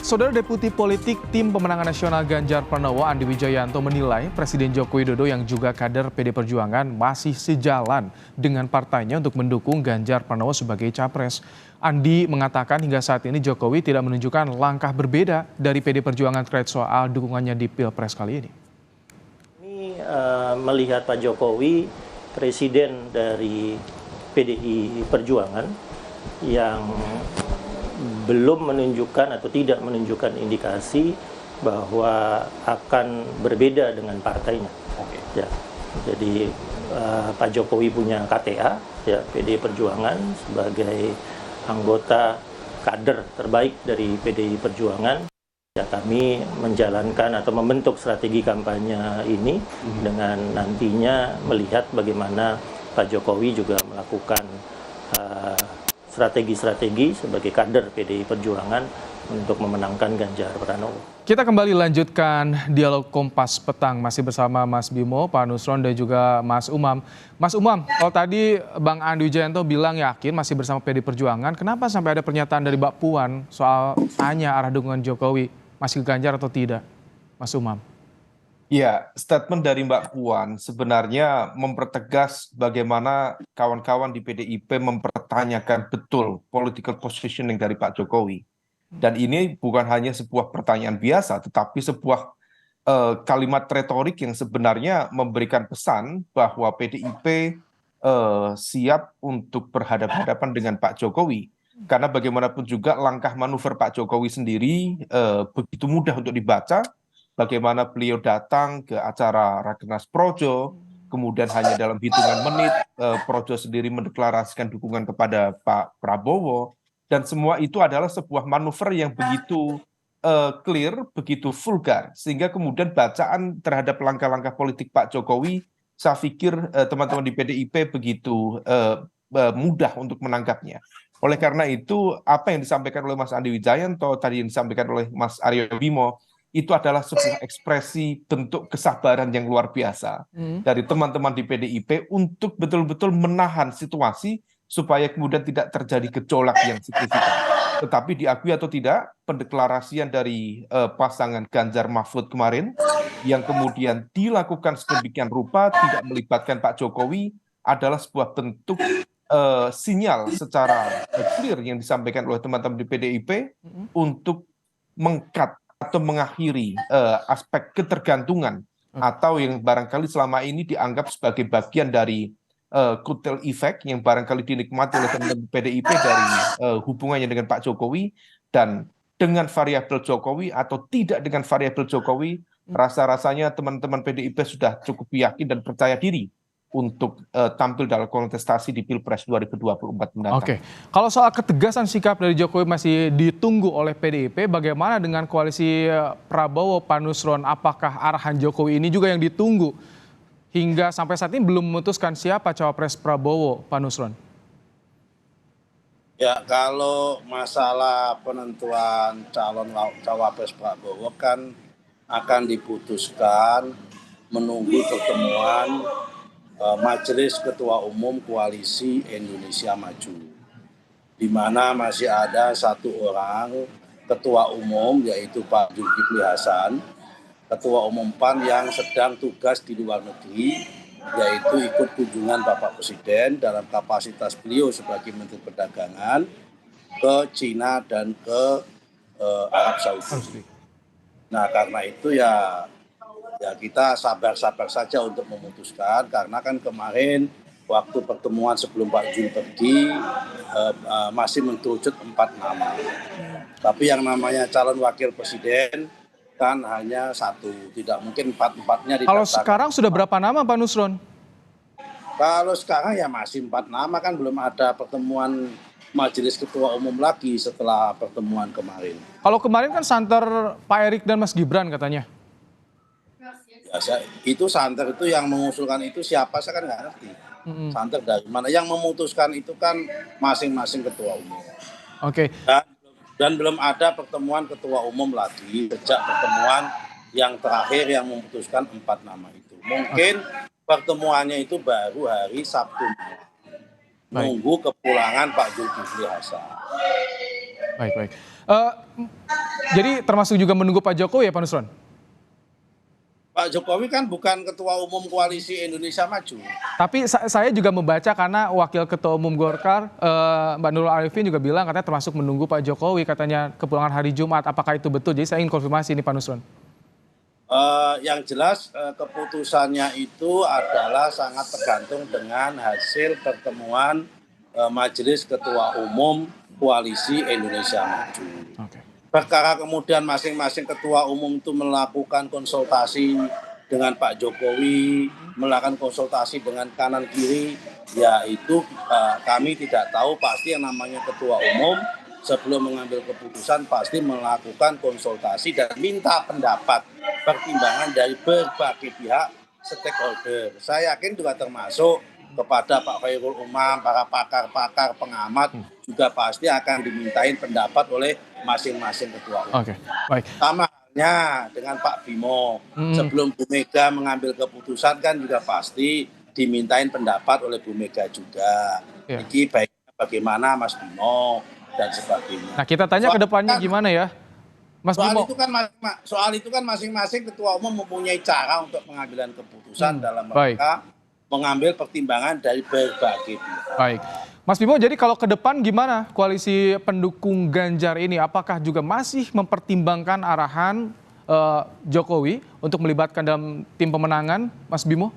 Saudara Deputi Politik Tim Pemenangan Nasional Ganjar Pranowo Andi Wijayanto menilai Presiden Joko Widodo yang juga kader PD Perjuangan masih sejalan dengan partainya untuk mendukung Ganjar Pranowo sebagai capres. Andi mengatakan hingga saat ini Jokowi tidak menunjukkan langkah berbeda dari PD Perjuangan terkait soal dukungannya di Pilpres kali ini. Ini melihat Pak Jokowi presiden dari PDI Perjuangan yang belum menunjukkan atau tidak menunjukkan indikasi bahwa akan berbeda dengan partainya. Ya, jadi Pak Jokowi punya KTA, ya PDI Perjuangan sebagai anggota kader terbaik dari PDI Perjuangan. Ya, kami menjalankan atau membentuk strategi kampanye ini dengan nantinya melihat bagaimana Pak Jokowi juga melakukan strategi-strategi sebagai kader PDI Perjuangan untuk memenangkan Ganjar Pranowo. Kita kembali lanjutkan dialog Kompas Petang masih bersama Mas Bimo, Pak Nusron dan juga Mas Umam. Mas Umam, kalau tadi Bang Andi Wijayanto bilang yakin masih bersama PDI Perjuangan, kenapa sampai ada pernyataan dari Mbak Puan soal tanya arah dukungan Jokowi masih ke Ganjar atau tidak, Mas Umam? Ya, statement dari Mbak Puan sebenarnya mempertegas bagaimana kawan-kawan di PDIP mempertanyakan betul political positioning dari Pak Jokowi. Dan ini bukan hanya sebuah pertanyaan biasa, tetapi sebuah kalimat retorik yang sebenarnya memberikan pesan bahwa PDIP siap untuk berhadapan-hadapan dengan Pak Jokowi. Karena bagaimanapun juga langkah manuver Pak Jokowi sendiri begitu mudah untuk dibaca. Bagaimana beliau datang ke acara Rakernas Projo, kemudian hanya dalam hitungan menit Projo sendiri mendeklarasikan dukungan kepada Pak Prabowo, dan semua itu adalah sebuah manuver yang begitu clear, begitu vulgar, sehingga kemudian bacaan terhadap langkah-langkah politik Pak Jokowi, saya pikir teman-teman di PDIP begitu mudah untuk menangkapnya. Oleh karena itu, apa yang disampaikan oleh Mas Andi Wijayanto, tadi yang disampaikan oleh Mas Aryo Bimo, itu adalah sebuah ekspresi bentuk kesabaran yang luar biasa dari teman-teman di PDIP untuk betul-betul menahan situasi supaya kemudian tidak terjadi gejolak yang signifikan. Tetapi diakui atau tidak, pendeklarasian dari pasangan Ganjar Mahfud kemarin yang kemudian dilakukan sedemikian rupa tidak melibatkan Pak Jokowi adalah sebuah bentuk sinyal secara clear yang disampaikan oleh teman-teman di PDIP untuk mengkat atau mengakhiri aspek ketergantungan atau yang barangkali selama ini dianggap sebagai bagian dari kutil efek yang barangkali dinikmati oleh teman-teman PDIP dari hubungannya dengan Pak Jokowi, dan dengan variabel Jokowi atau tidak dengan variabel Jokowi, rasa-rasanya teman-teman PDIP sudah cukup yakin dan percaya diri untuk tampil dalam kontestasi di Pilpres 2024 mendatang. Oke, kalau soal ketegasan sikap dari Jokowi masih ditunggu oleh PDIP, bagaimana dengan koalisi Prabowo, Pak Nusron? Apakah arahan Jokowi ini juga yang ditunggu? Hingga sampai saat ini belum memutuskan siapa cawapres Prabowo, Pak Nusron. Ya, kalau masalah penentuan calon cawapres Prabowo kan akan diputuskan menunggu pertemuan Majelis Ketua Umum Koalisi Indonesia Maju, di mana masih ada satu orang ketua umum yaitu Pak Zulkifli Hasan, ketua umum PAN yang sedang tugas di luar negeri, yaitu ikut kunjungan Bapak Presiden dalam kapasitas beliau sebagai Menteri Perdagangan ke Cina dan ke Arab Saudi. Nah, karena itu ya kita sabar-sabar saja untuk memutuskan, karena kan kemarin waktu pertemuan sebelum Pak Jul pergi masih mengerucut 4 nama. Tapi yang namanya calon wakil presiden kan hanya 1, tidak mungkin 4-4-nya didaftarkan. Kalau sekarang sudah berapa nama, Pak Nusron? Kalau sekarang ya masih 4 nama, kan belum ada pertemuan Majelis Ketua Umum lagi setelah pertemuan kemarin. Kalau kemarin kan santer Pak Erik dan Mas Gibran katanya. Ya, itu santer itu yang mengusulkan itu siapa saya kan nggak ngerti. Santer dari mana? Yang memutuskan itu kan masing-masing ketua umum. Oke. Dan belum ada pertemuan ketua umum lagi sejak pertemuan yang terakhir yang memutuskan 4 nama itu. Mungkin pertemuannya itu baru hari Sabtu. Nunggu kepulangan Pak Zulkifli Hasan. Baik. Jadi termasuk juga menunggu Pak Jokowi ya Pak Nusron? Pak Jokowi kan bukan Ketua Umum Koalisi Indonesia Maju. Tapi saya juga membaca karena Wakil Ketua Umum Golkar, Mbak Nurul Arifin juga bilang katanya termasuk menunggu Pak Jokowi, katanya kepulangan hari Jumat. Apakah itu betul? Jadi saya ingin konfirmasi ini Pak Nusron. Yang jelas keputusannya itu adalah sangat tergantung dengan hasil pertemuan Majelis Ketua Umum Koalisi Indonesia Maju. Oke. Perkara kemudian masing-masing ketua umum itu melakukan konsultasi dengan Pak Jokowi, melakukan konsultasi dengan kanan kiri, ya itu kami tidak tahu. Pasti yang namanya ketua umum sebelum mengambil keputusan pasti melakukan konsultasi dan minta pendapat pertimbangan dari berbagai pihak stakeholder. Saya yakin juga termasuk kepada Pak Khairul Umam, para pakar-pakar pengamat juga pasti akan dimintain pendapat oleh masing-masing ketua umum. Oke, baik. Sama halnya dengan Pak Bimo. Sebelum Bu Mega mengambil keputusan kan juga pasti dimintain pendapat oleh Bu Mega juga. Ya. Jadi baiknya bagaimana Mas Bimo dan sebagainya. Nah kita tanya ke depannya gimana ya, Mas Bimo? Soal itu kan masing-masing ketua umum mempunyai cara untuk pengambilan keputusan dalam rangka mengambil pertimbangan dari berbagai pihak. Baik, Mas Bimo, jadi kalau ke depan gimana koalisi pendukung Ganjar ini? Apakah juga masih mempertimbangkan arahan Jokowi untuk melibatkan dalam tim pemenangan, Mas Bimo?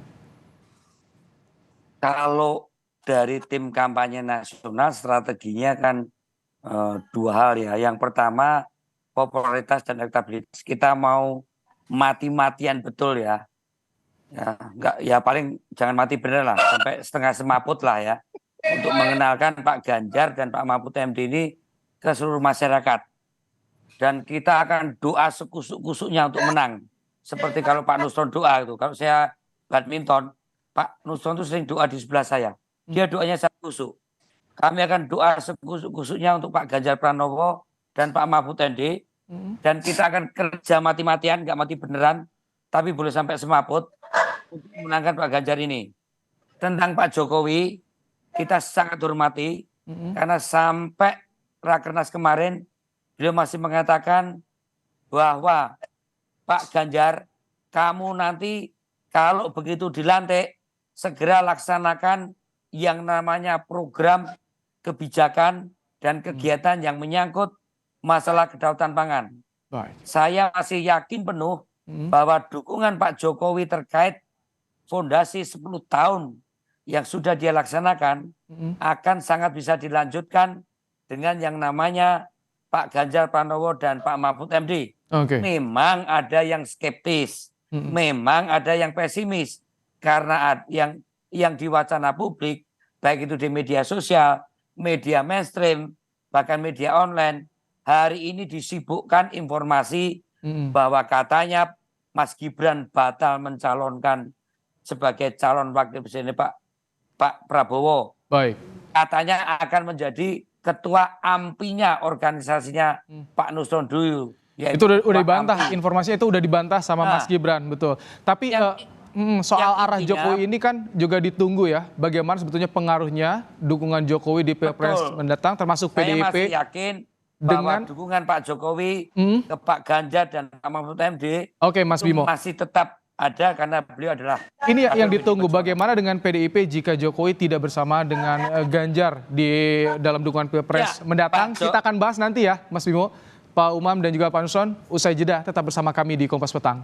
Kalau dari tim kampanye nasional strateginya kan dua hal ya. Yang pertama popularitas dan elektabilitas. Kita mau mati-matian betul ya. Ya, enggak, ya paling jangan mati bener lah, sampai setengah semaput lah ya, untuk mengenalkan Pak Ganjar dan Pak Mahfud MD ini ke seluruh masyarakat. Dan kita akan doa sekusuk-kusuknya untuk menang. Seperti kalau Pak Nusron doa itu, kalau saya badminton, Pak Nusron itu sering doa di sebelah saya. Dia doanya satu kusuk. Kami akan doa sekusuk-kusuknya untuk Pak Ganjar Pranowo dan Pak Mahfud MD. Dan kita akan kerja mati-matian, nggak mati beneran, tapi boleh sampai semaput untuk memenangkan Pak Ganjar ini. Tentang Pak Jokowi, kita sangat hormati karena sampai Rakernas kemarin beliau masih mengatakan bahwa Pak Ganjar, kamu nanti kalau begitu dilantik segera laksanakan yang namanya program kebijakan dan kegiatan yang menyangkut masalah kedaulatan pangan. Baik. Saya masih yakin penuh bahwa dukungan Pak Jokowi terkait fondasi 10 tahun yang sudah dia laksanakan akan sangat bisa dilanjutkan dengan yang namanya Pak Ganjar Pranowo dan Pak Mahfud MD. Oke. Memang ada yang skeptis, memang ada yang pesimis karena yang diwacana publik baik itu di media sosial, media mainstream, bahkan media online hari ini disibukkan informasi bahwa katanya Mas Gibran batal mencalonkan sebagai calon wakil presiden Pak Prabowo. Baik. Katanya akan menjadi ketua ampinya organisasinya Pak Nusron dulu. Itu udah dibantah, informasinya itu udah dibantah sama Mas Gibran, betul. Tapi soal arah Jokowi ini kan juga ditunggu ya. Bagaimana sebetulnya pengaruhnya dukungan Jokowi di Pilpres mendatang, termasuk PDIP. Saya masih yakin bahwa dukungan Pak Jokowi ke Pak Ganjar dan Pak Mahfud MD Mas Bimo, masih tetap ada karena beliau adalah. Ini yang ditunggu, bagaimana dengan PDIP jika Jokowi tidak bersama dengan Ganjar di dalam dukungan Pilpres mendatang? Kita akan bahas nanti ya Mas Bimo, Pak Umam dan juga Pak Nusron. Usai jeda tetap bersama kami di Kompas Petang.